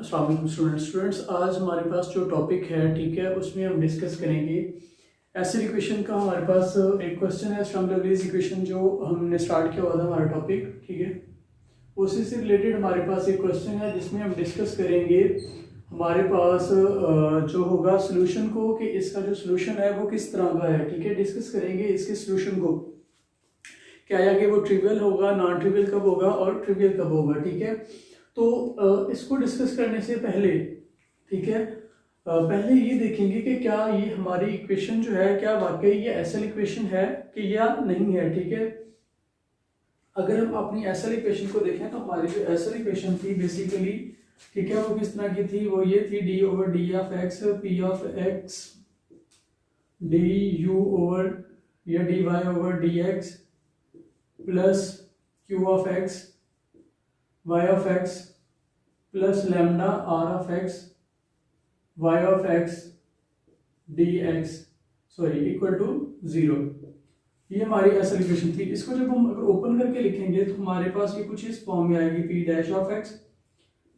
अस्सलाम वालेकुम स्टूडेंट्स। आज हमारे पास जो टॉपिक है, ठीक है, उसमें हम डिस्कस करेंगे एसिड इक्वेशन का। हमारे पास एक क्वेश्चन है स्टर्म लिउविल इक्वेशन, जो हमने स्टार्ट किया हुआ था हमारा टॉपिक, ठीक है। उसी से रिलेटेड हमारे पास एक क्वेश्चन है जिसमें हम डिस्कस करेंगे हमारे पास जो होगा सोल्यूशन को, कि इसका जो सोल्यूशन है वो किस तरह का है, ठीक है। डिस्कस करेंगे इसके सोल्यूशन को, क्या है कि वो ट्रिवियल होगा, नॉन ट्रिवियल कब होगा और ट्रिवियल कब होगा, ठीक है। तो इसको डिस्कस करने से पहले, ठीक है, पहले ये देखेंगे कि क्या ये हमारी इक्वेशन जो है, क्या वाकई ये एसएल इक्वेशन है कि या नहीं है, ठीक है। अगर हम अपनी एसएल इक्वेशन को देखें तो हमारी जो एसएल इक्वेशन थी बेसिकली, ठीक है, वो किस तरह की थी, वो ये थी D over D of X P of X D U over या D Y over D X plus Q of x Y of x plus lambda R of x Y of X D X equal to 0। ये हमारी SL equation थी। इसको जब हम अगर open करके लिखेंगे तो हमारे पास ये कुछ इस फॉर्म में आएगी, p dash of x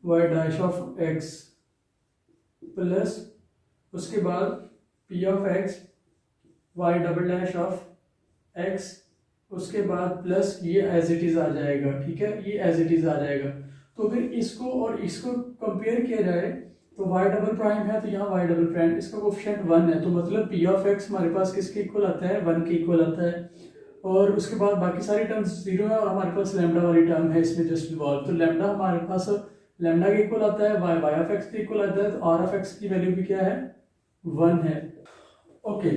y dash of x plus उसके बाद p of x y double dash of x, उसके बाद प्लस ये एज इट इज आ जाएगा, ठीक है, ये एज इट इज आ जाएगा। तो अगर इसको और इसको कंपेयर किया जाए तो y डबल प्राइम है तो यहाँ y डबल प्राइम, इसका कोफिशिएंट 1 है, तो मतलब p ऑफ x हमारे पास किसके इक्वल आता है, 1 के इक्वल आता है। और उसके बाद बाकी सारी टर्म्स 0 है और हमारे पास लैम्डा वाली टर्म है इसमें जस्ट इन्वॉल्व, तो लैम्डा हमारे पास लैम्डा के इक्वल आता है, y ऑफ x के इक्वल आता है, तो r ऑफ x की वैल्यू भी क्या है, 1 है। ओके,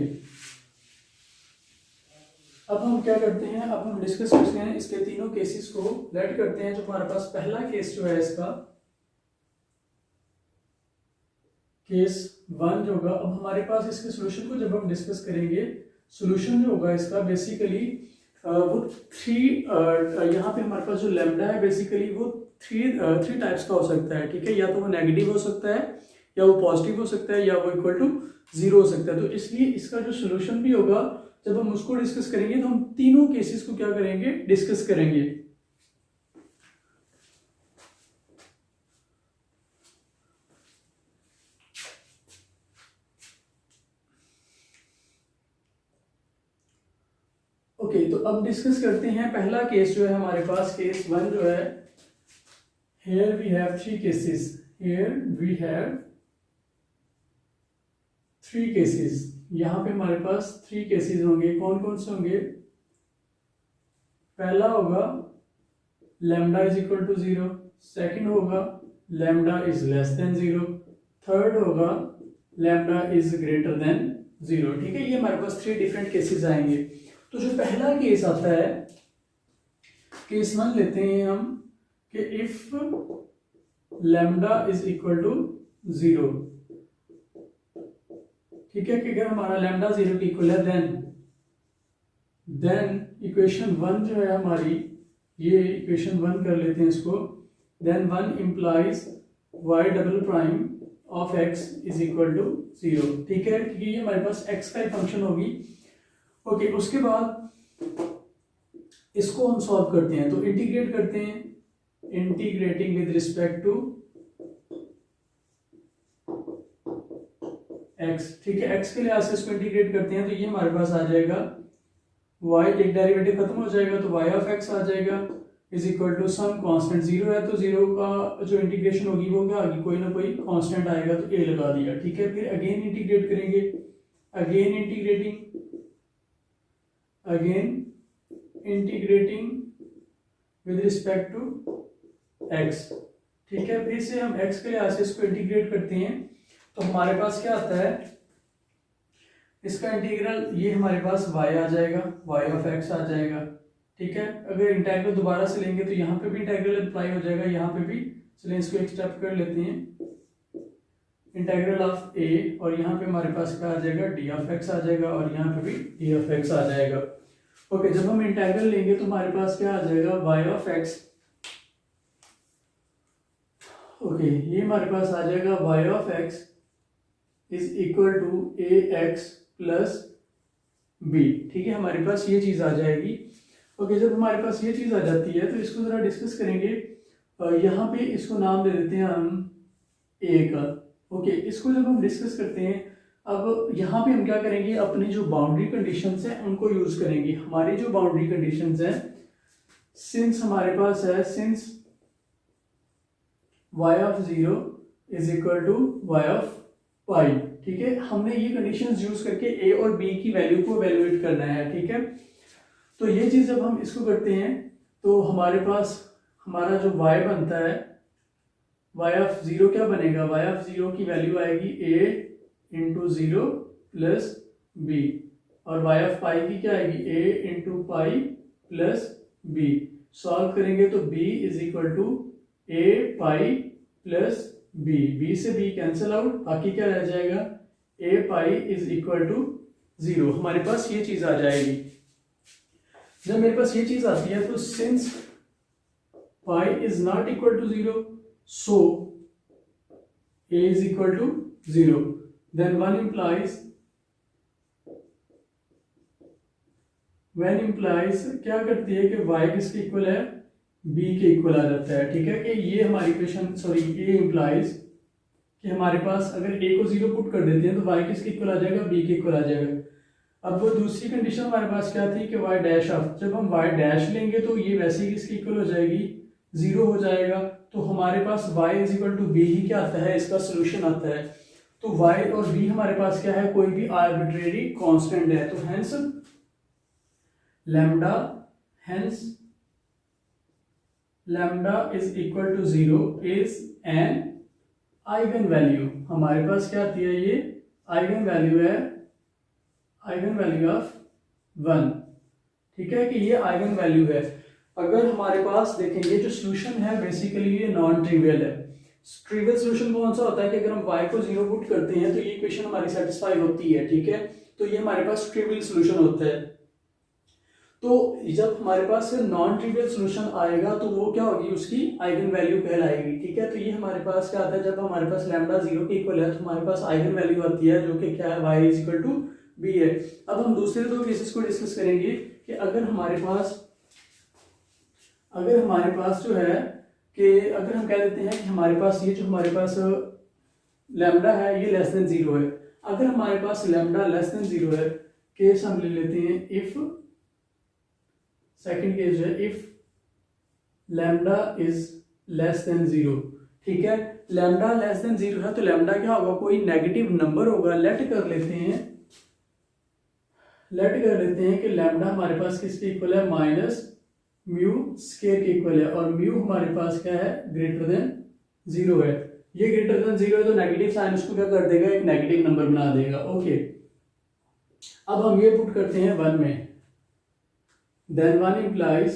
अब हम क्या करते हैं, अब हम डिस्कस करते हैं इसके तीनों केसेस को, लेट करते हैं। जो हमारे पास पहला केस जो है इसका केस 1 जो होगा, अब हमारे पास इसके सॉल्यूशन को जब हम डिस्कस करेंगे, सॉल्यूशन जो होगा इसका बेसिकली वो यहाँ पे हमारे पास जो लैम्डा है बेसिकली वो थ्री टाइप्स का हो सकता है, ठीक है। या तो वो नेगेटिव हो सकता है, या वो पॉजिटिव हो सकता है, या वो इक्वल टू 0 हो सकता है। तो इसलिए इसका जो सॉल्यूशन भी होगा, जब हम उसको डिस्कस करेंगे तो हम तीनों केसेस को क्या करेंगे, डिस्कस करेंगे। ओके, तो अब डिस्कस करते हैं पहला केस जो है हमारे पास, केस 1 जो है। Here we have three cases, here we have three cases. यहाँ पे हमारे पास 3 केसेस होंगे। कौन कौन से होंगे, पहला होगा lambda is equal to 0, second होगा lambda is less than 0, third होगा लैम्डा इज ग्रेटर देन 0, ठीक है। ये हमारे पास 3 डिफरेंट केसेस आएंगे। तो जो पहला केस आता है, केस 1 लेते हैं हम, कि if lambda is equal to 0, ठीक है, कि अगर हमारा लैम्डा 0 की इक्वल है, देन इक्वेशन 1 जो है हमारी, ये इक्वेशन 1 कर लेते हैं इसको, then 1 implies y double prime of x is equal to 0, ठीक है, क्योंकि ये हमारे पास x का ही फंक्शन होगी। ओके, उसके बाद इसको हम सॉल्व करते हैं, तो इंटीग्रेट करते हैं, integrating with respect to x, ठीक है, x के लिए से इसको इंटीग्रेट करते हैं, तो ये हमारे पास आ जाएगा y, एक डेरिवेटिव खत्म हो जाएगा तो y ऑफ x आ जाएगा is equal to some constant 0 है, तो 0 का जो इंटीग्रेशन होगी वो क्या होगी, कोई ना कोई कांस्टेंट आएगा तो a लगा दिया, ठीक है। फिर अगेन इंटीग्रेट करेंगे, again integrating with respect to x, ठीक है। फिर से हम x के लिए से इसको इंटीग्रेट करते हैं, तो हमारे पास क्या आता है, इसका इंटीग्रल ये हमारे पास y आ जाएगा, y ऑफ x आ जाएगा, ठीक है। अगर इंटीग्रल दोबारा से लेंगे तो यहाँ पे भी इंटीग्रल अप्लाई हो जाएगा, यहाँ पे भी। चलिए इसको एक स्टेप कर लेते हैं, इंटीग्रल ऑफ a, और यहाँ पे हमारे पास क्या आ जाएगा, d ऑफ x आ जाएगा, और यहाँ पे भी d ऑफ x आ जाएगा। ओके, जब हम इंटीग्रल लेंगे तो हमारे पास क्या आ जाएगा, y ऑफ x, ओके, ये हमारे पास आ जाएगा y of x is equal to ax plus b, ठीक है, हमारे पास ये चीज आ जाएगी। ओके, जब हमारे पास ये चीज आ जाती है तो इसको जरा डिस्कस करेंगे। यहाँ पे इसको नाम दे देते हैं हम ए का। ओके, इसको जब हम डिस्कस करते हैं, अब यहाँ पे हम क्या करेंगे, अपनी जो बाउंड्री कंडीशंस हैं उनको यूज करेंगे। हमारी जो बाउंड्री कंडीशंस हैं, सिंस हमारे पास है, since y of 0 is equal to y of pi, ठीक है, हमने ये कंडीशंस यूज करके a और b की वैल्यू को एवेलुएट करना है, ठीक है। तो ये चीज जब हम इसको करते हैं तो हमारे पास हमारा जो y बनता है, y ऑफ 0 क्या बनेगा, y ऑफ 0 की वैल्यू आएगी a इंटू 0 प्लस b, और y ऑफ पाई की क्या आएगी, a into pi plus b। Solve करेंगे तो b is equal to a pi plus b से b कैंसिल आउट, बाकी क्या रह जाएगा, a pi is equal to 0। हमारे पास ये चीज आ जाएगी। जब मेरे पास ये चीज आती है तो since pi is not equal to 0, so a is equal to 0, then one implies क्या करती है कि y किसके इक्वल है, b के इक्वल आ जाता है, ठीक है। कि ये हमारी इक्वेशन, सॉरी, ये इम्प्लाइज कि हमारे पास अगर a को 0 पुट कर देते हैं तो y किसके इक्वल आ जाएगा, b के इक्वल आ जाएगा। अब वो दूसरी कंडीशन हमारे पास क्या थी कि y डैश ऑफ, जब हम y डैश लेंगे तो ये वैसे ही किसके इक्वल हो जाएगी, 0 हो जाएगा। तो हमारे पास y is equal to b ही क्या आता है, इसका सोल्यूशन आता है। तो y और b हमारे पास क्या है, कोई भी आर्बिट्रेरी कांस्टेंट है, तो hence lambda is equal to 0 is an eigen value. हमारे पास क्या आती है, ये आइगन वैल्यू है, आइगन वैल्यू ऑफ 1, ठीक है, कि ये आइगन वैल्यू है। अगर हमारे पास देखें, ये जो सोल्यूशन है बेसिकली ये नॉन ट्रिवियल है। ट्रिवियल सोल्यूशन कौन सा होता है कि अगर हम y को 0 पुट करते हैं तो ये इक्वेशन हमारी सेटिस्फाई होती है, ठीक है। तो ये हमारे पास ट्रिवियल सोल्यूशन होता है। तो जब हमारे पास नॉन ट्रिवियल सोल्यूशन आएगा तो वो क्या होगी, उसकी आइगन वैल्यू कहलाएगी, ठीक है। तो ये हमारे पास क्या आता है, जब हमारे पास लैम्डा 0 के इक्वल है तो हमारे पास आइगन वैल्यू आती है जो कि क्या है, y is equal to b है। अब हम दूसरे दो केसेस को डिस्कस करेंगे कि अगर हमारे पास जो है कि अगर हम कह देते हैं कि हमारे पास ये जो हमारे पास लैम्डा है ये लेस देन 0 है। अगर हमारे पास लैम्डा लेस देन 0 है, केस हम ले लेते हैं इफ, सेकंड केस है if lambda is less than 0, ठीक है। लैम्डा लेस देन 0 है तो लैम्डा क्या होगा, कोई नेगेटिव नंबर होगा। लेट कर लेते हैं कि लैम्डा हमारे पास किसके इक्वल है, माइनस म्यू स्क्वायर के इक्वल है, और म्यू हमारे पास क्या है, ग्रेटर देन 0 है। ये ग्रेटर देन 0 है तो नेगेटिव साइन उसको क्या कर देगा, एक नेगेटिव नंबर बना देगा, ओके। अब हम ये पुट करते हैं 1 में, then 1 implies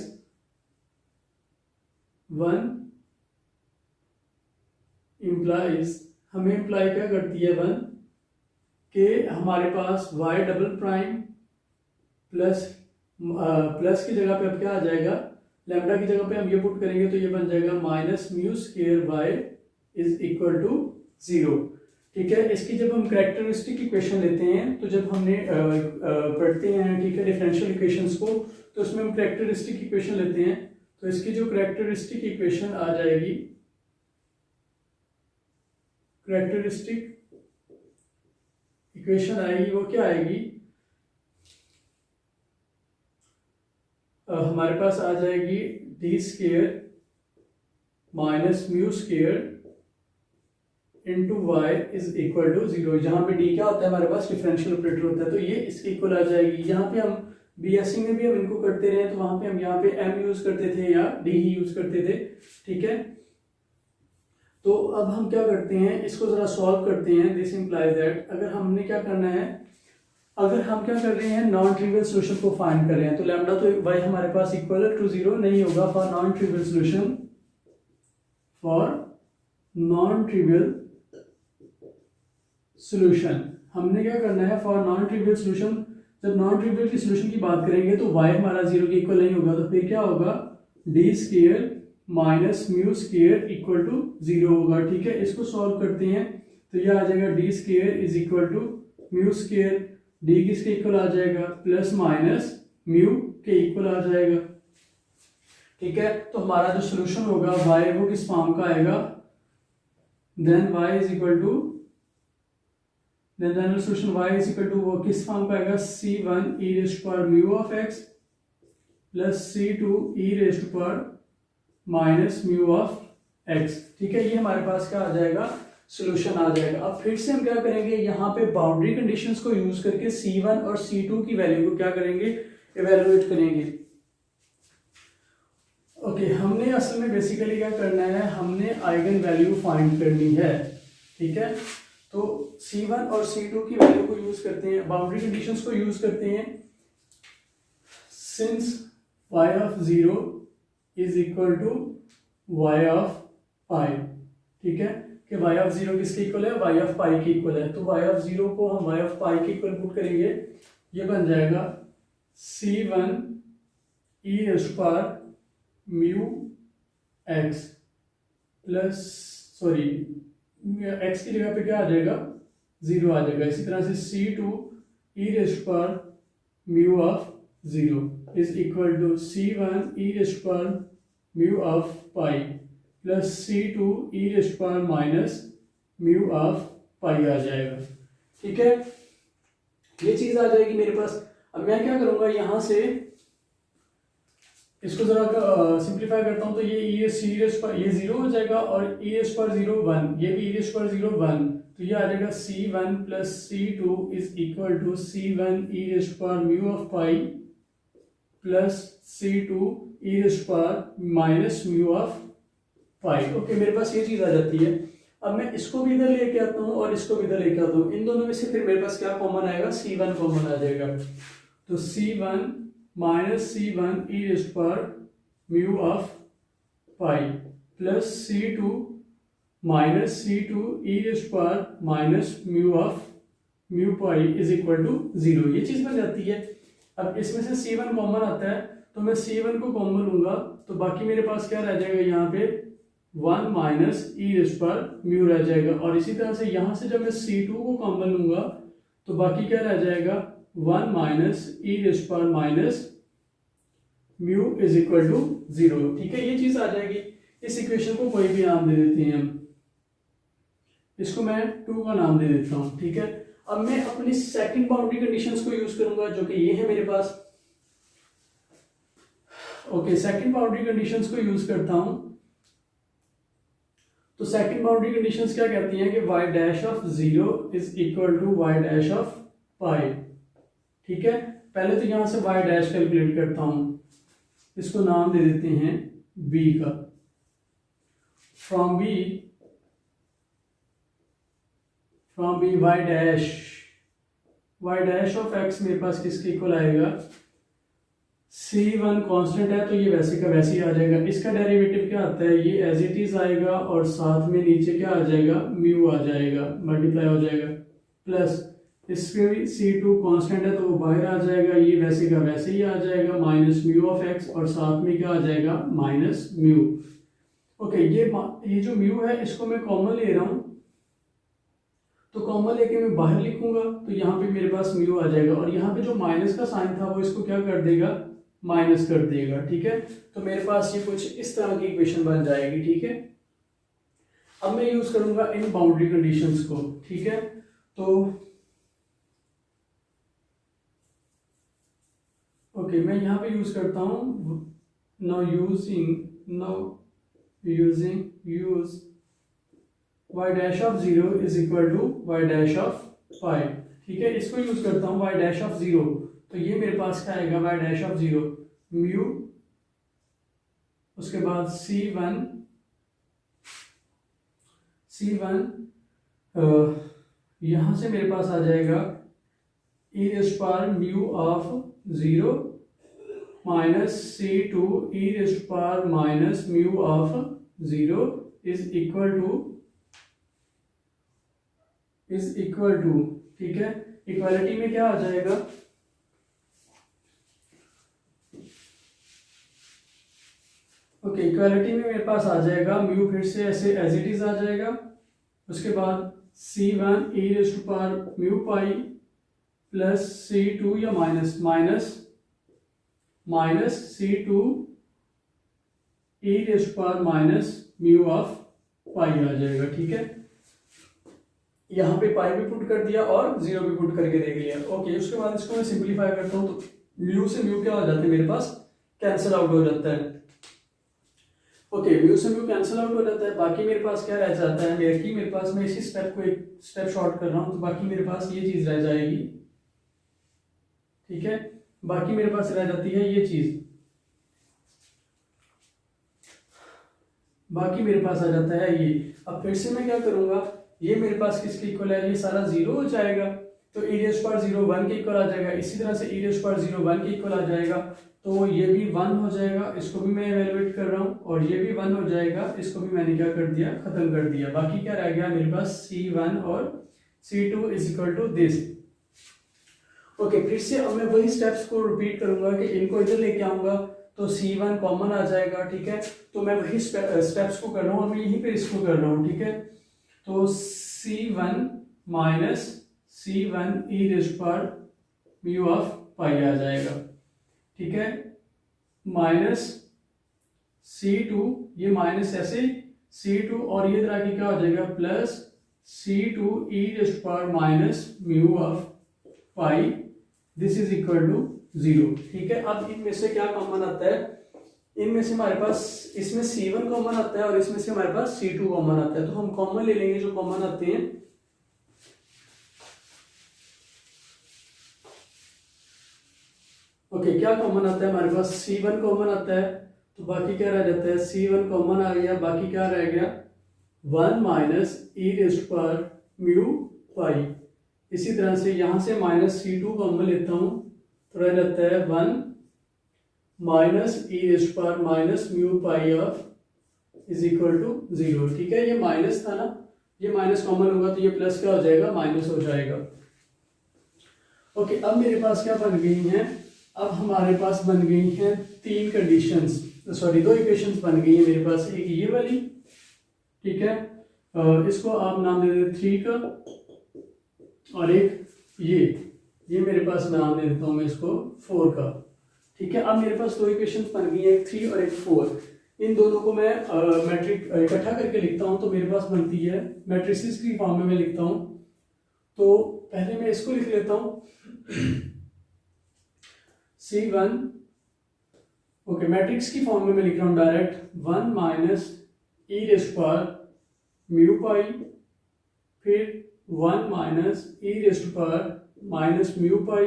हमें इम्प्लाई क्या करती है 1 कि हमारे पास y डबल प्राइम प्लस की जगह पे अब क्या आ जाएगा, लैम्डा की जगह पे हम ये पुट करेंगे तो ये बन जाएगा minus mu square y is equal to 0, ठीक है। इसकी जब हम कैरेक्टरिस्टिक इक्वेशन लेते हैं तो जब हमने पढ़ते हैं, ठीक है, डिफरेंशियल इक्वेशंस को, तो उसमें हम कैरेक्टरिस्टिक इक्वेशन लेते हैं। तो इसकी जो कैरेक्टरिस्टिक इक्वेशन आ जाएगी, कैरेक्टरिस्टिक इक्वेशन आएगी, वो क्या आएगी, हमारे पास आ जाएगी D square minus mu square into y is equal to 0। जहां पे डी क्या होता है, हमारे पास डिफरेंशियल ऑपरेटर होता है, तो ये इसके इक्वल आ जाएगी। यहाँ पे हम बीएससी में भी हम इनको करते रहे तो वहां पे हम यहाँ पे एम यूज करते थे या डी ही यूज करते थे, ठीक है। तो अब हम क्या करते हैं, इसको जरा सॉल्व करते हैं। दिस इंप्लाइज दैट अगर हमने क्या करना है, अगर हम क्या कर रहे हैं, नॉन ट्रिवियल सोल्यूशन को फाइंड कर रहे हैं, तो लैम्डा तो y हमारे पास इक्वल टू 0 नहीं होगा। फॉर नॉन ट्रिवियल सोल्यूशन, हमने क्या करना है, फॉर नॉन ट्रिवियल सोल्यूशन, जब नॉन ट्रिवियल की सोल्यूशन की बात करेंगे तो y हमारा 0 के इक्वल नहीं होगा, तो फिर क्या होगा, D square minus mu square equal to 0 होगा, ठीक है। इसको सॉल्व करते हैं तो यह आ जाएगा D square is equal to mu square, D किसके इक्वल आ जाएगा, प्लस माइनस म्यू के इक्वल आ जाएगा, ठीक है। तो हमारा जो सोल्यूशन होगा y वो किस फॉर्म का आएगा, then y is equal to, then general solution y is equal to वो किस फॉर्म का आएगा, c1 e raise to power mu of x plus c2 e raise to power minus mu of x। ठीक है, ये हमारे पास क्या आ जाएगा, सोल्यूशन आ जाएगा। अब फिर से हम क्या करेंगे, यहाँ पे बाउंड्री कंडीशंस को यूज करके c1 और c2 की वैल्यू को क्या करेंगे, इवेलुएट करेंगे। ओके, हमने असल में बेसिकली क्या करना है, हमने आइगन वैल्यू फाइंड करनी है। ठीक है, तो c1 और c2 की वैल्यू को यूज करते हैं, बाउंड्री कंडीशंस को यूज करते हैं। Since y of 0 is equal to y of pi, ठीक है, कि y ऑफ 0 किसके इक्वल है, y ऑफ पाई के इक्वल है। तो y ऑफ 0 को हम y ऑफ पाई के इक्वल पुट करेंगे, ये बन जाएगा c1 e raise to power mu x plus, sorry x की जगह पे क्या आ जाएगा, 0 आ जाएगा। इसी तरह से c2 e raise to power mu of 0 is equal to c1 e raise to power mu of pi plus c2 e raise to power minus mu of pi आ जाएगा। ठीक है, ये चीज आ जाएगी मेरे पास। अब मैं क्या करूंगा, यहां से इसको जरा सिंप्लीफाई करता हूं, तो ये सी रेज़ पर ये 0 हो जाएगा और e रेज़ पर 0 1, ये भी e रेज़ पर 0 1, तो ये आ जाएगा c1 plus c2 is equal to c1 e raise पर mu of pi plus c2 e raise पर minus mu of pi. Okay, मेरे पास ये चीज आ जाती है। अब मैं इसको भी इधर लेके आता हूँ और इसको भी इधर लेके आता हूँ, इन दोनों में से फिर मेरे पास क्या कॉमन आएगा, c1 कॉमन आ जाएगा। तो c1 minus c1 e raise पर mu of pi plus c2 minus c2 e raise पर minus mu of mu pi is equal to 0, ये चीज बन जाती है। अब इसमें से c1 कॉमन आता है, तो मैं c1 को कॉमन लूंगा, तो बाकी मेरे पास क्या रह जाएगा, यहाँ पे 1 माइनस e रेज़ पर म्यू रह जाएगा। और इसी तरह से यहाँ से जब मैं c2 को कॉमन लूंगा, तो बाकी क्या रह जाएगा, 1 माइनस e रेज़ पर minus mu is equal to 0। ठीक है, ये चीज आ जाएगी। इस इक्वेशन को कोई भी नाम दे देते हैं हम, इसको मैं 2 का नाम दे देता हूं। ठीक है, अब मैं अपनी सेकंड बाउंड्री कंडीशंस को यूज करूंगा, जो कि ये है मेरे पास। ओके, सेकंड बाउंड्री कंडीशंस को यूज करता हूं, तो सेकंड बाउंड्री कंडीशंस क्या कहती हैं कि y dash of 0 is equal to y dash of pi. ठीक है, पहले तो यहां से y डैश कैलकुलेट करता हूं, इसको नाम दे देते हैं b का। From b y dash of x मेरे पास किसके इक्वल आएगा, c1 कांस्टेंट है तो ये वैसे का वैसे ही आ जाएगा। इसका डेरिवेटिव क्या आता है, ये एज इट इज आएगा और साथ में नीचे क्या आ जाएगा, म्यू आ जाएगा, मल्टीप्लाई हो जाएगा, प्लस इसके भी c2 कांस्टेंट है तो वो बाहर आ जाएगा, ये वैसे का वैसे ही आ जाएगा, माइनस म्यू ऑफ x और साथ में क्या आ जाएगा, माइनस म्यू। ओके, ये जो म्यू है इसको मैं कॉमन ले रहा हूं, तो कॉमन लेके मैं बाहर लिखूंगा, तो यहाँ पे मेरे पास म्यू आ जाएगा और यहाँ पे जो माइनस का साइन था वो इसको क्या कर देगा, माइनस कर देगा। ठीक है, तो मेरे पास ये कुछ इस तरह की इक्वेशन बन जाएगी। ठीक है, अब मैं यूज करूंगा इन बाउंड्री कंडीशंस को। ठीक है, तो ओके, मैं यहाँ पे यूज करता हूँ use y dash of 0 is equal to y dash of pi. ठीक है, इसको यूज करता हूँ y डैश ऑफ 0, तो ये मेरे पास क्या आएगा, y डैश ऑफ 0 म्यू, उसके बाद c1 यहां से मेरे पास आ जाएगा e raise power mu of 0 minus c2 e raise power minus mu of 0 is equal to. ठीक है, इक्वालिटी में क्या आ जाएगा, ओके, इक्वालिटी में मेरे पास आ जाएगा म्यू, फिर से ऐसे एज इट इज आ जाएगा, उसके बाद c1 e raise to power mu pi plus c2 या minus c2 e raise to power minus mu of pi आ जाएगा। ठीक है, यहाँ पे पाई भी पुट कर दिया और 0 भी पुट करके देख लिया। ओके, उसके बाद इसको मैं सिंप्लीफाई करता हूँ तो म्यू से म्यू क्या हो जाता है मेरे पास, कैंसिल आउट हो जाता है। ओके, म्यू से म्यू कैंसिल आउट हो जाता है, बाकी मेरे पास क्या रह जाता है मेरे पास, मैं इसी स्टेप को एक स्टेप शॉर्ट कर रहा हूँ तो बाकी मेरे पास ये चीज रह जाएगी। ठीक है, बाकी मेरे पास रह जाती है ये चीज, बाकी मेरे पास आ जाता है ये। अब फिर से मैं क्या करूंगा, ये मेरे पास किसके इक्वल है, ये सारा 0 हो जाएगा तो e रेज़ पावर 0 1 के इक्वल आ जाएगा। इसी तरह से e रेज़ पावर 0 1 के इक्वल आ जाएगा तो ये भी 1 हो जाएगा, इसको भी मैं इवेलुएट कर रहा हूँ, और ये भी 1 हो जाएगा, इसको भी मैंने क्या कर दिया, खत्म कर दिया। बाकी क्या रह गया मेरे पास, C1 और C2 is equal to this. Okay, फिर से अब मैं वही स्टेप्स को रिपीट करूंगा कि इनको इधर लेके आऊंगा तो C1 कॉमन आ जाएगा। ठीक है, तो मैं वही स्टेप्स को कर रहा हूँ और मैं यहीं पे इसको कर रहा हूँ। ठीक है, तो C1 minus C1 e raise power mu of pi आ जाएगा। ठीक है, माइनस C2, ये माइनस ऐसे C2 और ये तरह की क्या हो जाएगा, plus C2 e raise power minus mu of pi, this is equal to 0। ठीक है, अब इनमें से क्या कॉमन आता है, इनमें से हमारे पास इसमें C1 कॉमन आता है और इसमें से हमारे पास C2 कॉमन आता है, तो हम कॉमन ले लेंगे जो कॉमन आते हैं। ओके, क्या कॉमन आता है हमारे पास, C1 कॉमन आता है, तो बाकी क्या रह जाता है, C1 कॉमन आ गया, बाकी क्या रह गया 1 minus e raise power mu pi. इसी तरह से यहां से माइनस C2 कॉमन लेता हूं तो रह जाता है 1 minus e raise power minus mu pi of is equal to 0। ठीक है, ये माइनस था ना, ये माइनस कॉमन होगा तो ये प्लस क्या हो जाएगा, माइनस हो जाएगा। ओके, अब मेरे पास क्या बन गई हैं, अब हमारे पास बन गई हैं 3 कंडीशंस, सॉरी 2 इक्वेशंस बन गई है मेरे पास, एक ये वाली, ठीक है, इसको आप नाम दे दें 3 का, और एक ये मेरे पास नाम दे देता हूँ मैं इसको 4 का। ठीक है, अब मेरे पास 2 इक्वेशंस बन गई है, एक 3 और एक 4। इन दोनों को मैं मैट्रिक इकट्ठा करके लिखता हूँ तो मेरे पास बनती है मैट्रिसेस की फॉर्म में मैं लिखता हूँ। तो पहले मैं इसको लिख लेता हूँ C1, ओके, मैट्रिक्स की फॉर्म में मैं लिख रहा हूँ direct 1 minus e raise power mu pi, फिर 1 minus e raise power minus mu pi.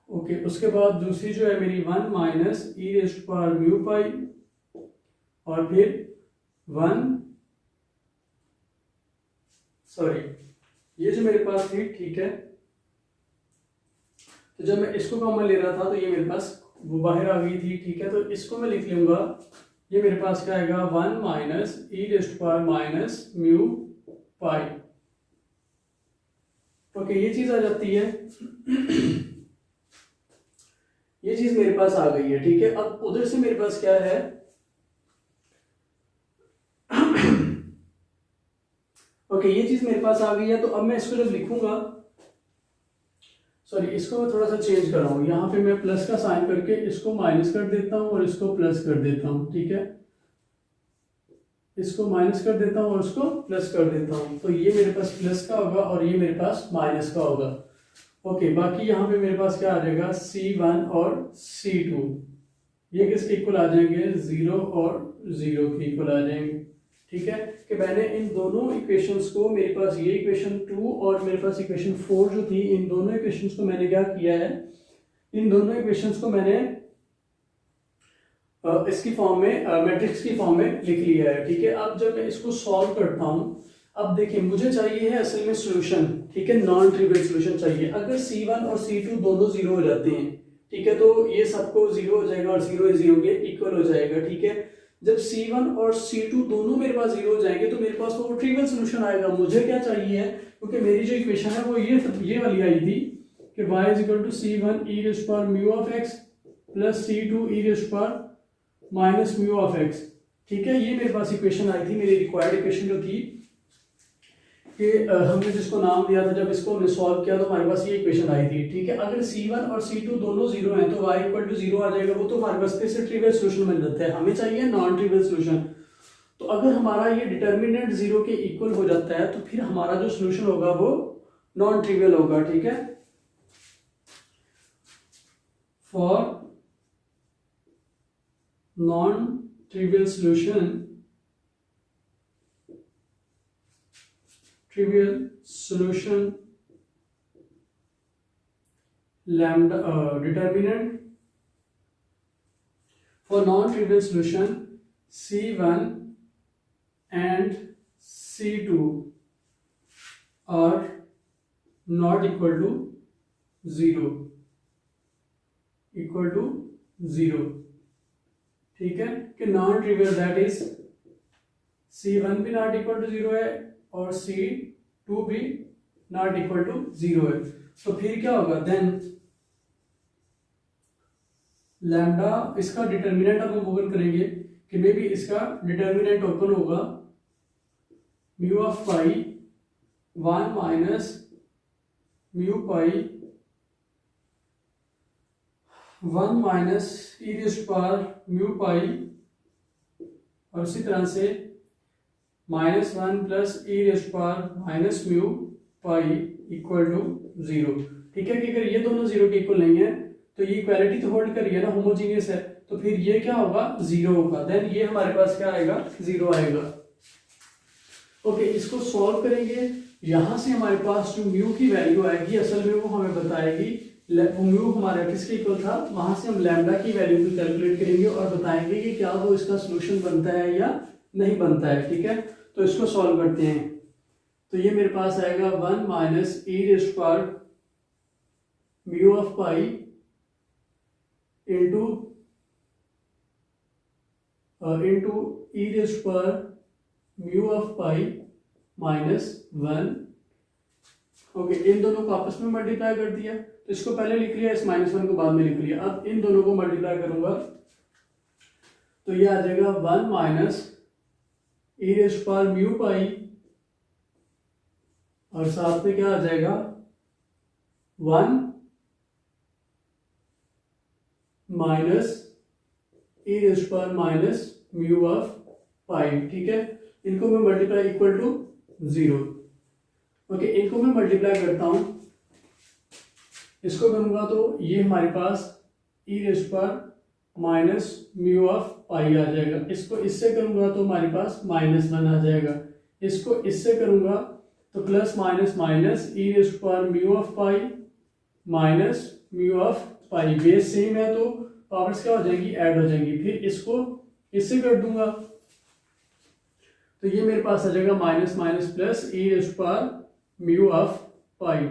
Okay, उसके बाद दूसरी जो है मेरी 1 minus e raise power mu pi, और फिर 1, सॉरी ये जो मेरे पास थी, ठीक है, तो जब मैं इसको कॉमन ले रहा था तो ये मेरे पास वो बाहर आ गई थी। ठीक है, तो इसको मैं लिख लूंगा, ये मेरे पास क्या आएगा 1 minus e raise power minus mu pi. Okay, ये चीज आ जाती है, ये चीज मेरे पास आ गई है। ठीक है, अब उधर से मेरे पास क्या है ओके, ये चीज मेरे पास आ गई है। तो अब मैं इसको जब लिखूंगा, सॉरी इसको मैं थोड़ा सा चेंज कर रहा हूं, यहां पे मैं प्लस का साइन करके इसको माइनस कर देता हूं और इसको प्लस कर देता हूं। ठीक है, इसको माइनस कर देता हूं और इसको प्लस कर देता हूं, तो ये मेरे पास प्लस का होगा और ये मेरे पास माइनस का होगा। ओके, बाकी यहाँ पे मेरे पास क्या आ जाएगा C1 और C2, ये किसके इक्वल आ जाएंगे, 0 और 0 के इक्वल आ जाएंगे। ठीक है, कि मैंने इन दोनों इक्वेशंस को, मेरे पास ये इक्वेशन 2 और मेरे पास इक्वेशन 4 जो थी, इन दोनों इक्वेशंस को मैंने क्या किया है, इन दोनों इक्वेशंस को मैंने इसकी फॉर्म में, मैट्रिक्स की फॉर्म में लिख लिया है। ठीक है, अब जब मैं इसको सॉल्व करता हूं, अब देखिए मुझे चाहिए है असल में सॉल्यूशन। ठीक है, नॉन ट्रिवियल सॉल्यूशन चाहिए। अगर C1 और C2 दोनों 0 हो जाते हैं, ठीक है, तो ये सबको 0 हो जाएगा और 0 0 के इक्वल हो जाएगा। ठीक है, जब C1 और C2 दोनों मेरे पास 0 हो जाएंगे तो मेरे पास वो ट्रिवियल सॉल्यूशन आएगा। मुझे क्या चाहिए है, क्योंकि मेरी जो इक्वेशन है वो ये वाली आई थी कि y is equal to C1 e raise power mu of x plus C2 e raise power minus mu of x। ठीक है, ये मेरे पास इक्वेशन आई थी, मेरी रिक्वायर्ड इक्वेशन जो थी, कि हमने जिसको नाम दिया था, जब इसको हमने सॉल्व किया तो हमारे पास ये इक्वेशन आई थी। ठीक है, अगर C1 और C2 दोनों 0 हैं तो y इक्वल टू 0 आ जाएगा, वो तो हमारे पास फिर से ट्रिवियल सॉल्यूशन बन जाता है। हमें चाहिए नॉन ट्रिवियल सॉल्यूशन। तो अगर हमारा ये डिटर्मिनेंट जीरो के इक्वल हो जाता है तो फिर हमारा जो सोल्यूशन होगा वो नॉन ट्रिवियल होगा, ठीक है। For non trivial solution, lambda determinant for non-trivial solution C1 and C2 are not equal to 0, ठीक है, कि non trivial that is C1 भी नॉट इक्वल टू 0 है और C2 भी नॉट इक्वल टू 0 है। तो फिर क्या होगा, देन लैम्डा, इसका डिटर्मिनेंट हम ओपन करेंगे कि मे बी इसका डिटर्मिनेंट ओपन होगा mu of pi 1 minus mu pi 1 minus e raise to power mu pi, और इसी तरह से -1 plus e raise to power minus mu pi equal to 0, ठीक है। कि अगर ये दोनों 0 के इक्वल नहीं है तो ये इक्वालिटी तो होल्ड कर रही है ना, होमोजीनियस है, तो फिर ये क्या होगा, 0 होगा, देन ये हमारे पास क्या आएगा, 0 आएगा। ओके, इसको सॉल्व करेंगे, यहां से हमारे पास जो म्यू की वैल्यू आएगी असल में वो हमें बताएगी, वो म्यू हमारा किसके इक्वल था, वहां से हम लैम्डा की वैल्यू भी कैलकुलेट करेंगे और बताएंगे कि क्या वो इसका सोल्यूशन बनता है या नहीं बनता है, ठीक है। तो इसको सॉल्व करते हैं, तो ये मेरे पास आएगा 1 minus e raise to power mu of pi into e raise to power mu of pi -1। Okay, इन दोनों को आपस में मल्टीप्लाई कर दिया, तो इसको पहले लिख लिया, इस -1 को बाद में लिख लिया। अब इन दोनों को मल्टीप्लाई करूंगा तो ये आ जाएगा 1 minus e raise to power mu pi, और साथ में क्या आ जाएगा 1 minus e raise to power minus mu of pi, ठीक है। इनको मैं मल्टीप्लाई इक्वल टू 0। ओके, इनको मैं मल्टीप्लाई करता हूं, इसको करूंगा तो ये हमारे पास e raise to power minus mu of pi आ जाएगा, इसको इससे करूंगा तो हमारे पास -1 आ जाएगा, इसको इससे करूंगा तो plus minus minus e raise to power mu of pi minus mu of pi, base same है तो पावर्स क्या हो जाएंगी, ऐड हो जाएंगी। फिर इसको इससे कर दूंगा तो ये मेरे पास आ जाएगा minus minus plus e raise to power mu of pi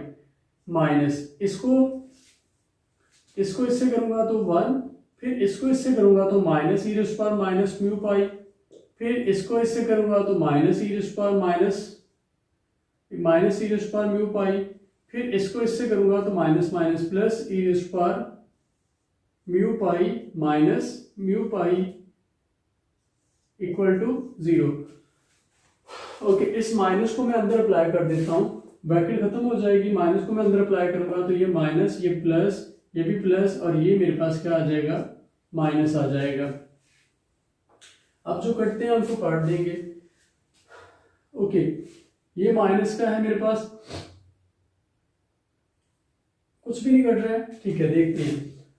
minus, इसको इससे करूंगा तो 1, फिर इसको इससे करूंगा तो minus e raise to power minus mu pi, फिर इसको इससे करूंगा तो minus e raise to power minus e raise to power mu pi, फिर इसको इससे करूंगा तो minus minus plus e raise to power mu pi minus mu pi equal to 0। Okay, इस माइनस को मैं अंदर अप्लाई कर देता हूं, ब्रैकेट खत्म हो जाएगी, माइनस को मैं अंदर अप्लाई करूंगा तो ये माइनस, ये प्लस, ये भी प्लस, और ये मेरे पास क्या आ जाएगा, माइनस आ जाएगा। अब जो कटते हैं उनको काट देंगे। ओके, ये माइनस का है मेरे पास, कुछ भी नहीं कट रहा है, ठीक है, देखते हैं।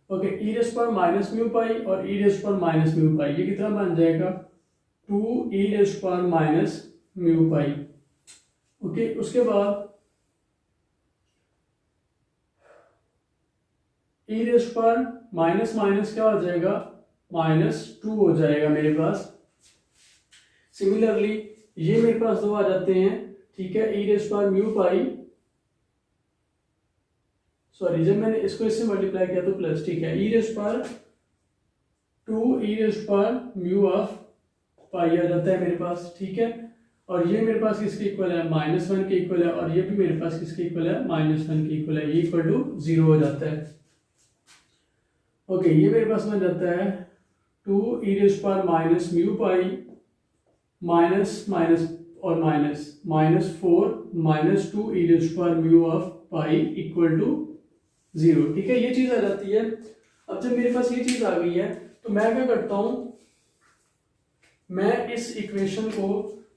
Okay, e raise to power minus mu pi और e raise to power minus mu pi, ये कितना बन जाएगा, 2 e raise to power minus mu pi. Okay, उसके बाद e raise to power minus minus क्या हो जाएगा, -2 हो जाएगा मेरे पास। सिमिलरली ये मेरे पास 2 आ जाते हैं, ठीक है, e raise to power mu pi, sorry जब मैंने इसको इससे मल्टीप्लाई किया तो प्लस, ठीक है, e raise to power 2 e raise to power mu of pi आ जाता है मेरे पास, ठीक है। और ये मेरे पास किसके इक्वल है, -1 के इक्वल है, और ये भी मेरे पास किसके इक्वल है, -1 के इक्वल है, ये इक्वल टू 0 हो जाता है। ओके, ये मेरे पास बन जाता है 2 e raise to power minus mu pi minus minus और minus -4 -2 e raise to power mu of pi equal to 0, ठीक है, ये चीज आ जाती है। अब जब मेरे पास ये चीज आ गई है तो मैं क्या करता हूं, मैं इस इक्वेशन को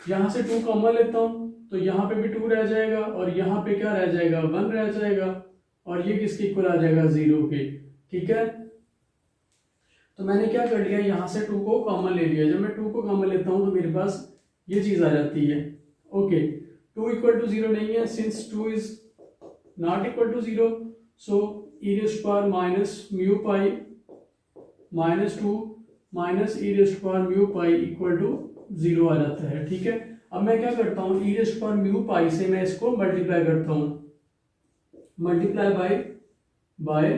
यहाँ से 2 कॉमन लेता हूँ, तो यहाँ पे भी 2 रह जाएगा और यहाँ पे क्या रह जाएगा, 1 रह जाएगा, और ये किसके इक्वल आ जाएगा, 0 के। ठीक है, तो मैंने क्या कर लिया, यहाँ से 2 को कॉमन ले लिया। जब मैं 2 को कॉमन लेता हूँ तो मेरे पास ये चीज आ जाती है। ओके, 2 इक्वल टू 0 नहीं है, since 2 is not equal to 0, so e raise to power minus mu pi minus 2 minus e raise to power mu pi equal to 0 आ जाता है। ठीक है, अब मैं क्या करता हूँ, e raise to power mu pi से मैं इसको मल्टीप्लाई करता हूँ, multiply by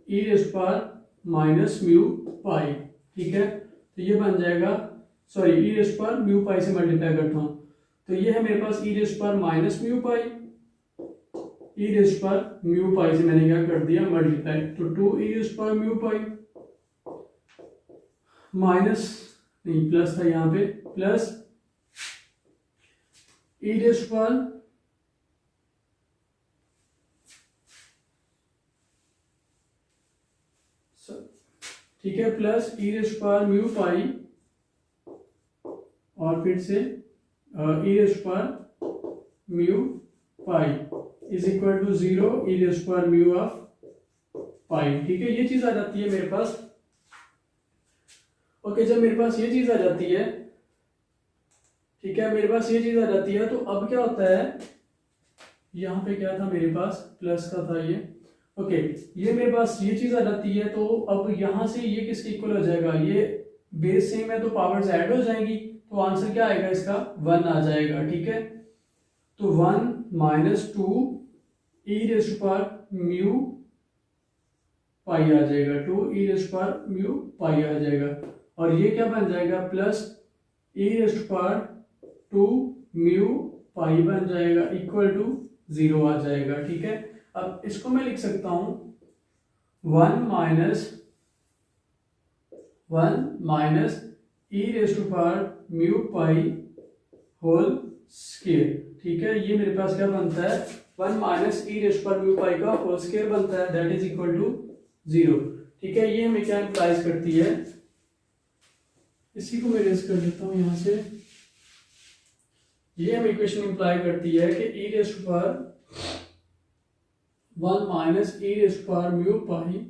e raise to power minus mu pi. ठीक है, तो ये बन जाएगा, sorry e raise to power mu pi से मल्टीप्लाई करता हूँ, तो ये है मेरे पास e raise to power minus mu pi, e raise to power mu pi से मैंने क्या कर दिया, मल्टीप्लाई, तो 2 e raise to power mu pi minus, नहीं प्लस था यहाँ पे, plus e raise to power ठीक है, plus e raise to power mu pi और फिर से e raise to power mu pi is equal to 0 e raise to power mu of pi. ठीक है, ये चीज आ जाती है मेरे पास। ओके, जब मेरे पास ये चीज आ जाती है, ठीक है, मेरे पास ये चीज आ जाती है, तो अब क्या होता है, यहाँ पे क्या था मेरे पास, प्लस का था ये। ओके, ये मेरे पास ये चीज आ जाती है, तो अब यहाँ से ये किसके इक्वल हो जाएगा, ये बेस सेम है तो पावर्स ऐड हो जाएंगी, तो आंसर क्या आएगा इसका, 1 आ जाएगा। ठीक है, तो 1 minus 2 e raise to power mu pi आ जाएगा, 2 e raise to power mu pi आ जाएगा, और ये क्या बन जाएगा, plus e raise to power 2 mu pi बन जाएगा, इक्वल टू 0 आ जाएगा। ठीक है, अब इसको मैं लिख सकता हूं 1 minus e raise to power mu pi whole square. ठीक है, ये मेरे पास क्या बनता है, 1 minus e raise to power mu pi का होल स्क्वायर बनता है, दैट इज इक्वल टू 0। ठीक है, ये हमें क्या इंप्लाइज करती है, इसी को मैं रेज कर लेता हूं यहां से, ये हम इक्वेशन इंप्लाई करती है कि e raise to power 1 minus e raise to power mu pi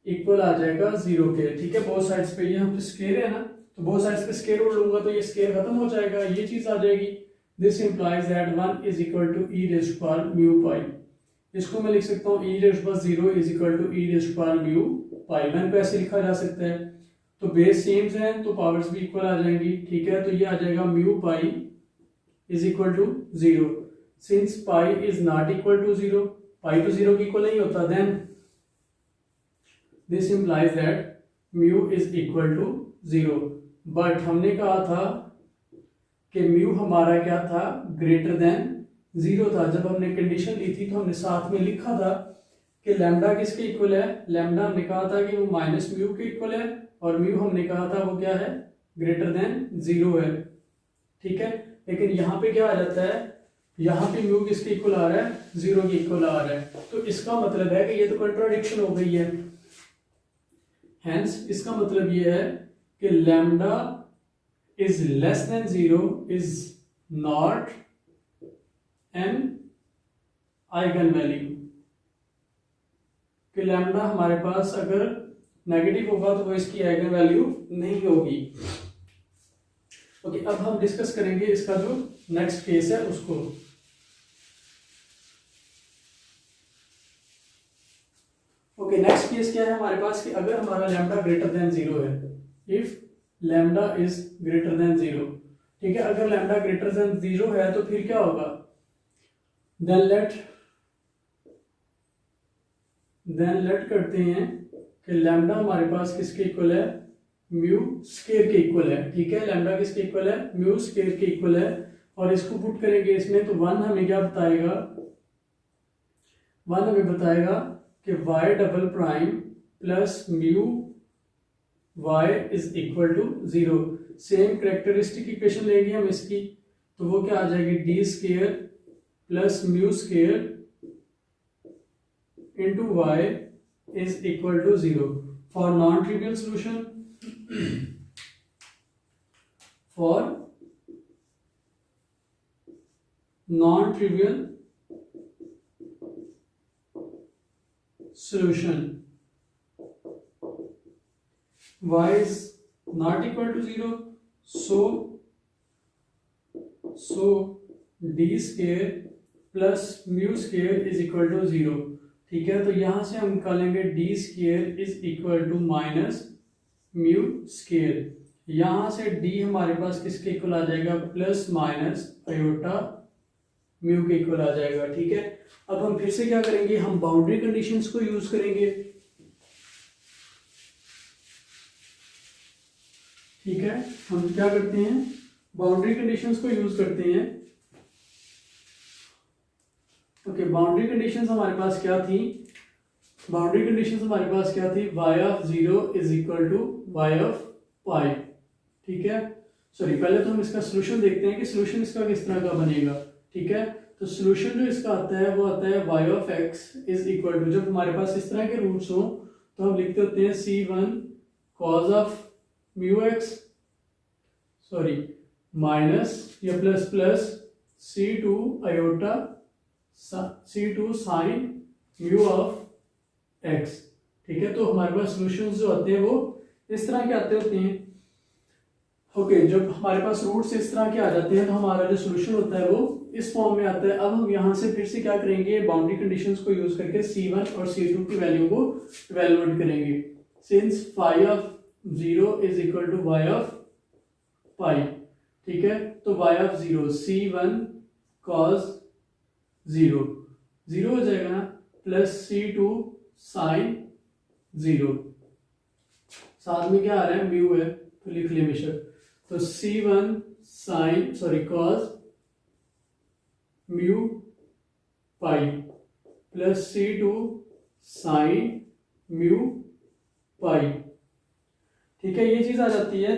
equal आ जाएगा 0 के। ठीक है, बोथ साइड्स पे ये हम स्क्वायर है ना, तो बोथ साइड्स पे स्क्वायर रूट लूंगा तो ये स्क्वायर खत्म हो जाएगा, ये चीज आ जाएगी। This implies that 1 is equal to e raise to power mu pi. इसको मैं लिख सकता हूँ e raise to power 0 is equal to e raise to power mu pi. मैंने को ऐसे लिखा जा सकता है, तो बेस सेम है तो पावर्स भी इक्वल आ जाएंगी। ठीक है, तो ये आ जाएगा mu pi is equal to 0, since pi is not equal to 0, pi तो 0 की इक्वल नहीं होता, then this implies that mu is equal to 0। But हमने कहा था कि म्यू हमारा क्या था, ग्रेटर देन 0 था। जब हमने कंडीशन ली थी तो हमने साथ में लिखा था कि लैम्डा किसके इक्वल है, लैम्डा हमने कहा था कि वो माइनस म्यू के इक्वल है, और म्यू हमने कहा था वो क्या है, ग्रेटर देन 0 है। ठीक है, लेकिन यहाँ पे क्या आ जाता है, यहाँ पे म्यू किसके इक्वल आ रहा है, 0 के इक्वल आ रहा है, तो इसका मतलब है कि ये तो कंट्राडिक्शन हो गई है। हेंस इसका मतलब ये है कि lambda is less than 0 is not an eigen value, कि लैम्डा हमारे पास अगर नेगेटिव होगा तो वो इसकी आइगन वैल्यू नहीं होगी। ओके, अब हम डिस्कस करेंगे इसका जो नेक्स्ट केस है उसको। ओके, नेक्स्ट केस क्या है हमारे पास, कि अगर हमारा लैम्डा ग्रेटर देन 0 है, if lambda is greater than 0। ठीक है, अगर लैम्डा ग्रेटर देन 0 है तो फिर क्या होगा, देन लेट करते हैं कि लैम्डा हमारे पास किसके इक्वल है, म्यू स्क्वायर के इक्वल है। ठीक है, लैम्डा किसके इक्वल है, म्यू स्क्वायर के इक्वल है, और इसको पुट करेंगे इसमें तो 1 हमें क्या बताएगा, 1 हमें बताएगा कि y double prime plus mu y is equal to 0। Same characteristic equation लेंगे हम इसकी, तो वो क्या आ जाएगी, D square plus mu square into y is equal to 0 for non-trivial solution। For non trivial solution y is not equal to 0, so d square plus mu square is equal to 0। ठीक है, तो यहां से हम निकालेंगे d square is equal to minus mu square। यहां से d हमारे पास किसके इक्वल आ जाएगा, प्लस माइनस आयोटा म्यू के इक्वल आ जाएगा। ठीक है, अब हम फिर से क्या करेंगे, हम बाउंड्री कंडीशंस को यूज करेंगे। ठीक है, हम क्या करते हैं, बाउंड्री कंडीशंस को यूज करते हैं। ओके, बाउंड्री कंडीशंस हमारे पास क्या थी, बाउंड्री कंडीशंस हमारे पास क्या थी, y of 0 is equal to y of pi. ठीक है, सॉरी पहले तो हम इसका सोल्यूशन देखते हैं कि सोल्यूशन इसका किस तरह का बनेगा। ठीक है, तो सोल्यूशन जो इसका आता है वो आता है y of x is equal to, जब हमारे पास इस तरह के रूट्स हो तो हम लिखते होते हैं c1 cos of mu x, sorry minus या plus plus c2 iota c2 sine mu of x। ठीक है, तो हमारे पास सोल्यूशंस जो आते हैं वो इस तरह के आते होते हैं। ओके, जब हमारे पास रूट्स इस तरह के आ जाते हैं तो हमारा जो सोल्यूशन होता है वो इस फॉर्म में आता है। अब हम यहाँ से फिर से क्या करेंगे, बाउंड्री कंडीशंस को यूज करके c1 और c2 की वैल्यू को इवैल्यूएट करेंगे। Since phi of 0 is equal to y of pi. ठीक है, तो y ऑफ 0 c1 cos 0 0 हो जाएगा ना, प्लस c2 साइन 0, साथ में क्या आ रहा है, म्यू है तो लिख ले बेशक, तो c1 sine sorry cos mu pi plus c2 sine mu pi. ठीक है, ये चीज आ जाती है।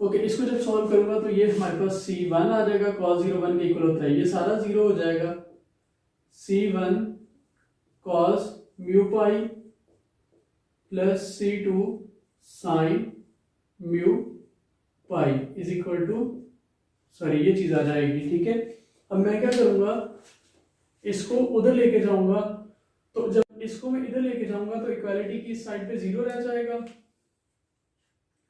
ओके, इसको जब सॉल्व करूंगा तो ये हमारे पास c1 आ जाएगा, cos 0 1 के इक्वल होता है, ये सारा 0 हो जाएगा, c1 cos mu pi plus c2 sine mu pi is equal to, sorry ये चीज आ जाएगी। ठीक है, अब मैं क्या करूंगा, इसको उधर लेके जाऊंगा, तो जब इसको मैं इधर लेके जाऊंगा तो इक्वालिटी की साइड पे 0 रह जाएगा।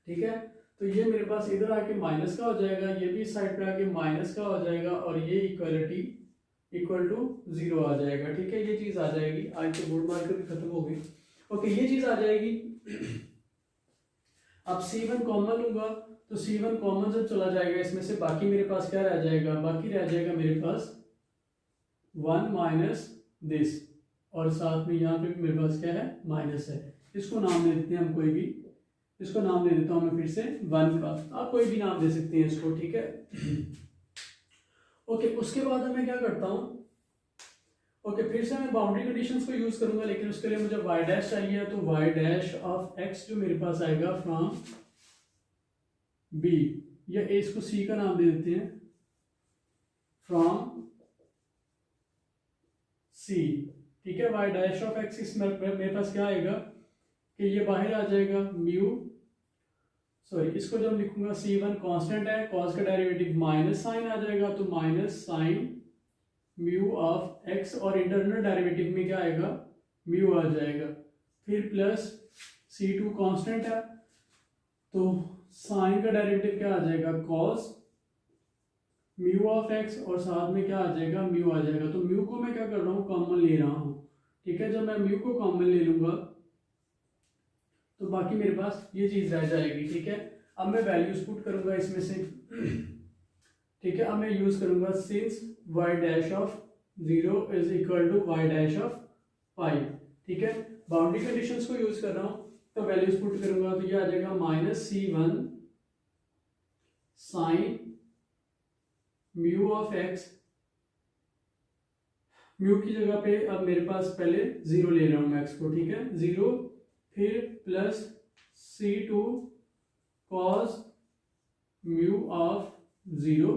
ठीक है, तो ये मेरे पास इधर आके माइनस का हो जाएगा, ये भी साइड पे आके माइनस का हो जाएगा, और ये इक्वालिटी इक्वल टू 0 आ जाएगा। ठीक है, ये चीज आ जाएगी, आज तो बोर्ड मार्कर भी खत्म हो गई। ओके, ये चीज आ जाएगी। अब c1 कॉमन लूंगा तो c1 कॉमन जब चला जाएगा इसमें से, बाकी मेरे पास क्या रह जाएगा, बाकी रह जाएगा मेरे पास 1 माइनस दिस, और साथ में यहाँ पे भी मेरे पास क्या है, माइनस है। इसको नाम दे देते हैं हम, कोई भी इसको नाम दे देता हूँ मैं फिर से 1 का, आप कोई भी नाम दे सकते हैं इसको। ठीक है, ओके, उसके बाद मैं क्या करता हूँ, ओके फिर से मैं बाउंड्री कंडीशंस को यूज करूंगा, लेकिन उसके लिए मुझे y डैश चाहिए, तो y डैश ऑफ x जो मेरे पास आएगा फ्रॉम b, या इसको c का नाम दे देते हैं, फ्रॉम c। ठीक है, y डैश ऑफ x इसमें मेरे पास क्या आएगा कि ये बाहर आ जाएगा म्यू, सॉरी इसको जब लिखूंगा c1 कांस्टेंट है, cos का डेरिवेटिव माइनस साइन आ जाएगा, तो minus sine mu of x, और इंटरनल डेरिवेटिव में क्या आएगा, म्यू आ जाएगा, फिर प्लस c2 कांस्टेंट है तो साइन का डेरिवेटिव क्या आ जाएगा, cos म्यू ऑफ x, और साथ में क्या आ जाएगा, म्यू आ जाएगा। तो म्यू को मैं क्या कर रहा हूँ, कॉमन ले रहा हूँ। ठीक है, जब मैं म्यू को कॉमन ले लूंगा तो बाकी मेरे पास ये चीज रह जाएगी। ठीक है, अब मैं वैल्यूज पुट करूंगा इसमें से। ठीक है, अब मैं यूज करूंगा since y dash of 0 is equal to y dash of pi. ठीक है, बाउंड्री कंडीशंस को यूज कर रहा हूं, तो वैल्यूज पुट करूंगा तो ये आ जाएगा minus c1 sine mu of x, mu की जगह पे अब मेरे पास पहले 0 ले रहा हूं मैं x को। ठीक है, 0, फिर plus c2 cos mu of 0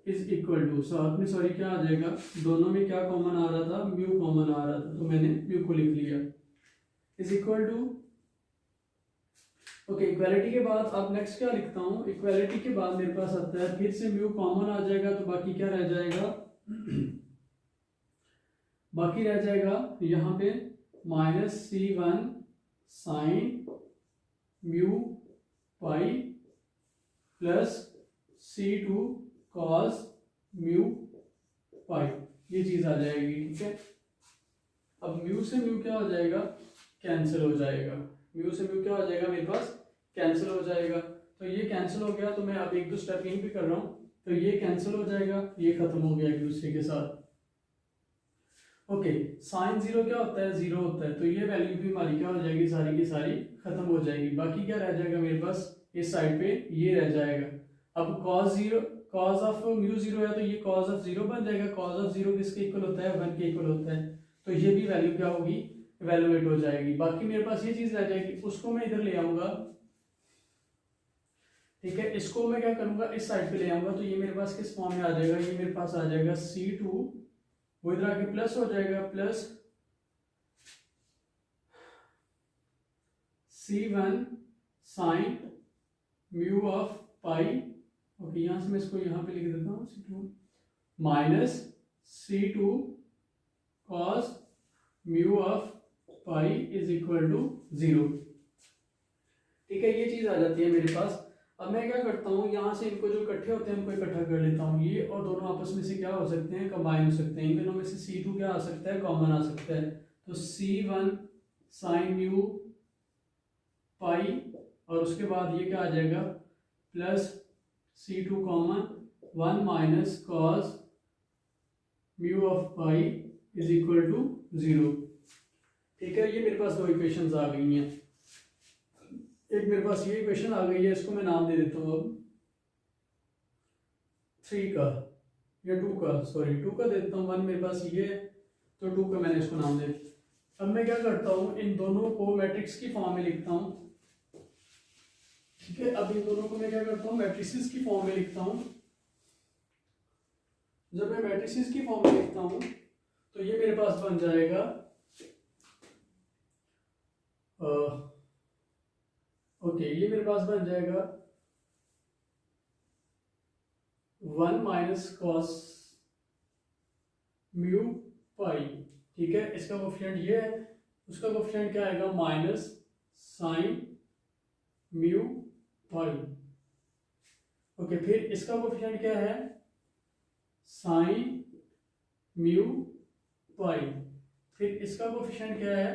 is equal to, साथ में सॉरी क्या आ जाएगा, दोनों में क्या कॉमन आ रहा था, म्यू कॉमन आ रहा था, तो मैंने म्यू को लिख लिया, is equal to okay, equality के बाद अब नेक्स्ट क्या लिखता हूँ, इक्वालिटी के बाद मेरे पास आता है फिर से म्यू कॉमन आ जाएगा, तो बाकी क्या रह जाएगा बाकी रह जाएगा यहाँ पे -c1 sine mu pi plus c2 cos mu pi, ये चीज आ जाएगी। ठीक है, अब म्यू से म्यू क्या हो जाएगा, कैंसिल हो जाएगा। म्यू से म्यू क्या हो जाएगा मेरे पास, कैंसिल हो जाएगा। तो ये कैंसिल हो गया, तो मैं अब एक दो स्टेप यहीं पे कर रहा हूँ, तो ये कैंसिल हो जाएगा, ये खत्म हो गया एक दूसरे के साथ। ओके, साइन जीरो क्या होता है, जीरो होता है, तो ये वैल्यू भी हमारी क्या हो जाएगी, सारी की सारी खत्म हो जाएगी। बाकी क्या रह जाएगा मेरे पास, इस साइड पे ये रह जाएगा। अब cos zero, cos of mu zero है, तो ये कॉस ऑफ जीरो बन जाएगा। कॉस ऑफ जीरो किसके इक्वल होता है, 1 के इक्वल होता है, तो ये भी वैल्यू क्या होगी, इवेलुएट हो जाएगी। बाकी मेरे पास ये चीज रह जाएगी, उसको मैं इधर ले आऊंगा। ठीक है, इसको मैं क्या करूंगा, इस साइड पे ले आऊंगा, तो ये मेरे पास किस फॉर्म में आ जाएगा, ये मेरे पास आ जाएगा c2, वो इधर आके प्लस हो जाएगा, plus c1 sine mu of pi. Okay, यहां से मैं इसको यहां पे लिख देता हूँ c2 minus c2 cos mu of pi is equal to 0। ठीक है, ये चीज आ जाती है मेरे पास। अब मैं क्या करता हूँ, यहाँ से इनको जो इकट्ठे होते हैं उनको इकट्ठा कर लेता हूँ। ये और दोनों आपस में से क्या हो सकते हैं, कंबाइन हो सकते हैं। इन दोनों में से c2 क्या आ सकता है, कॉमन आ सकता है। तो c1 साइन म्यू पाई, और उसके बाद ये क्या आ जाएगा, plus c2 common 1 minus cos mu of pi is equal to 0। ठीक है, ये मेरे पास दो इक्वेशंस आ गई हैं। एक मेरे पास ये इक्वेशन आ गई है, इसको मैं नाम दे देता हूँ अब 3 का या 2 का, सॉरी 2 का दे देता हूँ। 1 मेरे पास ये है, तो 2 का मैंने इसको नाम दे दिया। अब मैं क्या करता हूँ, इन दोनों को मैट्रिक्स की फॉर्म में लिखता हूँ। ठीक है, अब इन दोनों को मैं क्या करता हूँ, मैट्रिसेस की फॉर्म में लिखता हूँ। जब मैं मैट्रिसेस की फॉर्म में लिखता हूँ, तो ये मेरे पास बन जाएगा ओके, ये मेरे पास बन जाएगा 1 माइनस कॉस म्यू पाई। ठीक है, इसका कोफिशिएंट ये है, उसका कोफिशिएंट क्या आएगा, minus sine mu pi. Okay, फिर इसका कोफिशिएंट क्या है, साइन म्यू पाई। फिर इसका कोफिशिएंट क्या है,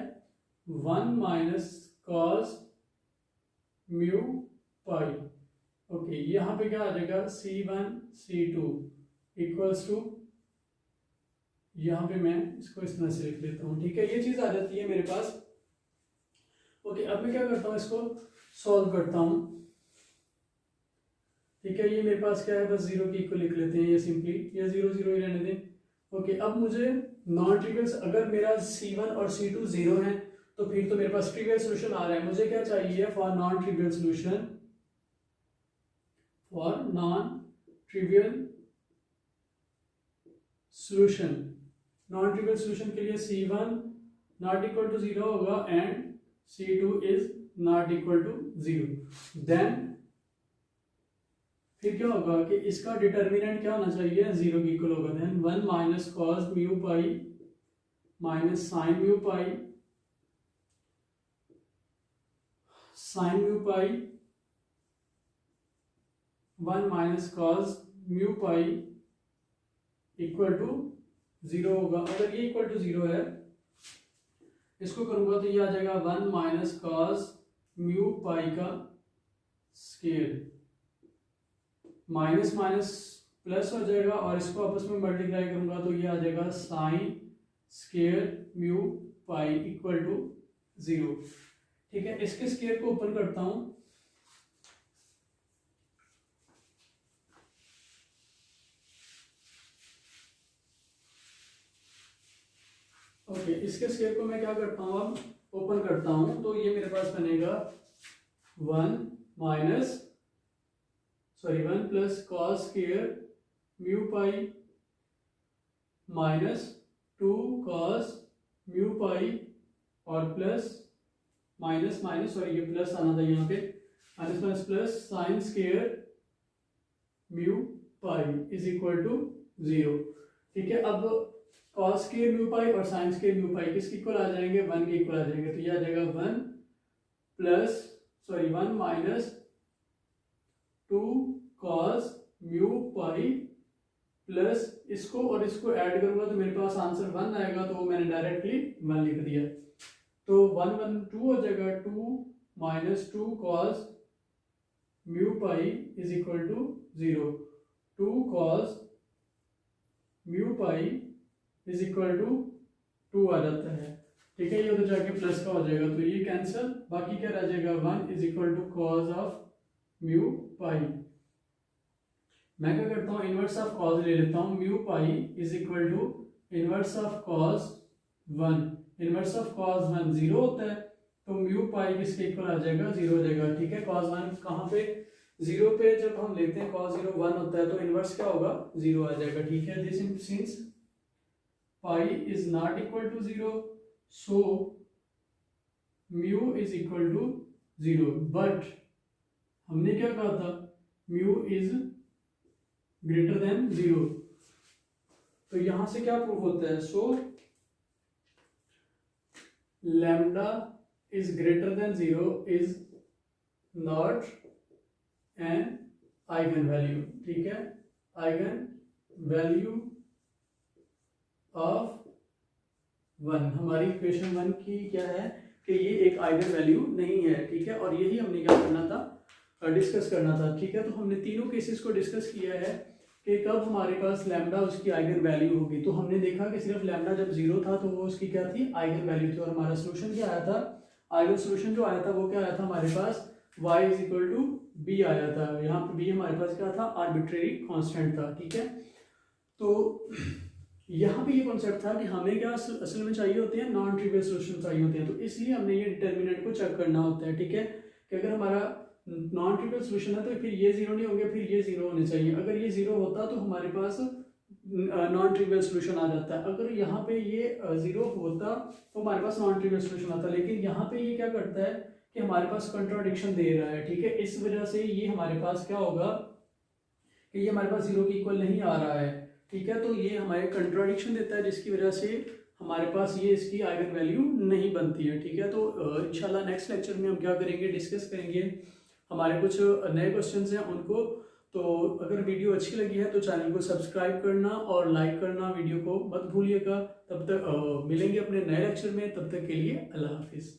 1 minus cos mu pi. Okay, यहां पे क्या आ जाएगा, c1 c2 इक्वल्स टू, यहां पे मैं इसको इस तरह से लिख लेता हूं। ठीक है, ये चीज आ जाती है मेरे पास। ओके, अब मैं क्या करता हूं, इसको सॉल्व करता हूं। ठीक है, ये मेरे पास क्या है, बस 0 की इक्वल लिख लेते हैं, ये सिंपली ये 0 0 ही रहने दें। ओके, अब मुझे नॉन ट्रिवियल, अगर मेरा c1 और c2 0 है, तो फिर तो मेरे पास ट्रिवियल सोल्यूशन आ रहा है। मुझे क्या चाहिए, for non trivial solution, for non trivial solution, non trivial solution के लिए c1 नॉट इक्वल टू 0 होगा and c2 is not equal to 0। Then फिर क्या होगा कि इसका डिटर्मिनेंट क्या होना चाहिए, 0 की इक्वल होगा। Then 1 minus cos mu pi minus sine mu pi, sine mu pi 1 minus cos mu pi equal to 0 होगा। अगर ये इक्वल टू 0 है, इसको करूंगा तो ये आ जाएगा 1 माइनस कॉस म्यू पाई का स्केयर, माइनस माइनस प्लस हो जाएगा, और इसको आपस में मल्टीप्लाई करूंगा तो ये आ जाएगा sine square mu pi equal to 0। ठीक है, इसके स्केयर को ओपन करता हूं। ओके, इसके स्केयर को मैं क्या करता हूं, अब ओपन करता हूं, तो ये मेरे पास बनेगा 1 minus sorry 1 plus cos square mu pi minus 2 cos mu pi, और प्लस माइनस माइनस, और ये प्लस आना था यहाँ पे, minus minus plus sine square mu pi is equal to 0। ठीक है, अब कॉस स्क्वायर म्यू पाई और साइन स्क्वायर म्यू पाई किसके इक्वल आ जाएंगे, 1 के इक्वल आ जाएंगे। तो ये आ जाएगा 1 minus 2 cos mu pi plus इसको और इसको ऐड करूंगा तो मेरे पास आंसर 1 आएगा, तो वो मैंने डायरेक्टली 1 लिख दिया। तो 1 1 2 हो जाएगा, 2 minus 2 cos mu pi is equal to 0। 2 cos mu pi is equal to 2 आ जाता है। ठीक है, ये उधर जाके प्लस का हो जाएगा, तो ये कैंसिल, बाकी क्या रह जाएगा 1 is equal to cos of mu pi. मैं क्या करता हूँ, इनवर्स ऑफ कॉस ले लेता हूँ। Mu pi is equal to inverse of cos 1। Inverse of cos 1 0 होता है, तो म्यू पाई किसके इक्वल आ जाएगा, 0 हो जाएगा। ठीक है, कॉस 1 कहाँ पे, 0 पे जब हम लेते हैं कॉस 0 1 होता है, तो इनवर्स क्या होगा, 0 आ जाएगा। ठीक है, this since pi is not equal to 0, so mu is equal to 0। But हमने क्या कहा था, म्यू इज ग्रेटर देन 0। तो यहां से क्या प्रूफ होता है, सो lambda is greater than 0 is not an eigen value. ठीक है, आइगन वैल्यू ऑफ 1, हमारी इक्वेशन 1 की क्या है कि ये एक आइगन वैल्यू नहीं है। ठीक है, और यही हमने क्या करना था, डिस्कस करना था। ठीक है, तो हमने तीनों केसेस को डिस्कस किया है कि कब हमारे पास लैम्डा उसकी आइगन वैल्यू होगी। तो हमने देखा कि सिर्फ लैम्डा जब 0 था तो वो उसकी क्या थी, आइगन वैल्यू थी। और हमारा सोल्यूशन क्या आया था, आइगन सोल्यूशन जो आया था वो क्या आया था, हमारे पास y is equal to B आया था। यहाँ पे बी हमारे पास क्या था, आर्बिट्रेरी कांस्टेंट था। ठीक है, तो यहाँ पे ये कॉन्सेप्ट था कि हमें क्या असल में चाहिए होते हैं, नॉन ट्रिवियल सोल्यूशन चाहिए होते हैं। तो इसलिए हमने ये डिटर्मिनेंट को चेक करना होता है। ठीक है, कि अगर हमारा नॉन ट्रिवियल सोल्यूशन है तो फिर ये 0 नहीं होंगे, फिर ये 0 होने चाहिए। अगर ये 0 होता तो हमारे पास नॉन ट्रिवियल सोल्यूशन आ जाता है। अगर यहाँ पे ये 0 होता तो हमारे पास नॉन ट्रिवियल सोल्यूशन आता, लेकिन यहाँ पे ये क्या करता है कि हमारे पास कंट्राडिक्शन दे रहा है। ठीक है, इस वजह से ये हमारे पास क्या होगा कि ये हमारे पास 0 के इक्वल नहीं आ रहा है। ठीक है, तो ये हमारे कंट्राडिक्शन देता है, जिसकी वजह से हमारे पास ये इसकी आइगन वैल्यू नहीं बनती है। ठीक है, तो इंशाल्लाह नेक्स्ट लेक्चर में हम क्या करेंगे, डिस्कस करेंगे हमारे कुछ नए क्वेश्चंस हैं उनको। तो अगर वीडियो अच्छी लगी है तो चैनल को सब्सक्राइब करना और लाइक करना वीडियो को मत भूलिएगा। तब तक मिलेंगे अपने नए लेक्चर में, तब तक के लिए अल्लाह हाफिज़।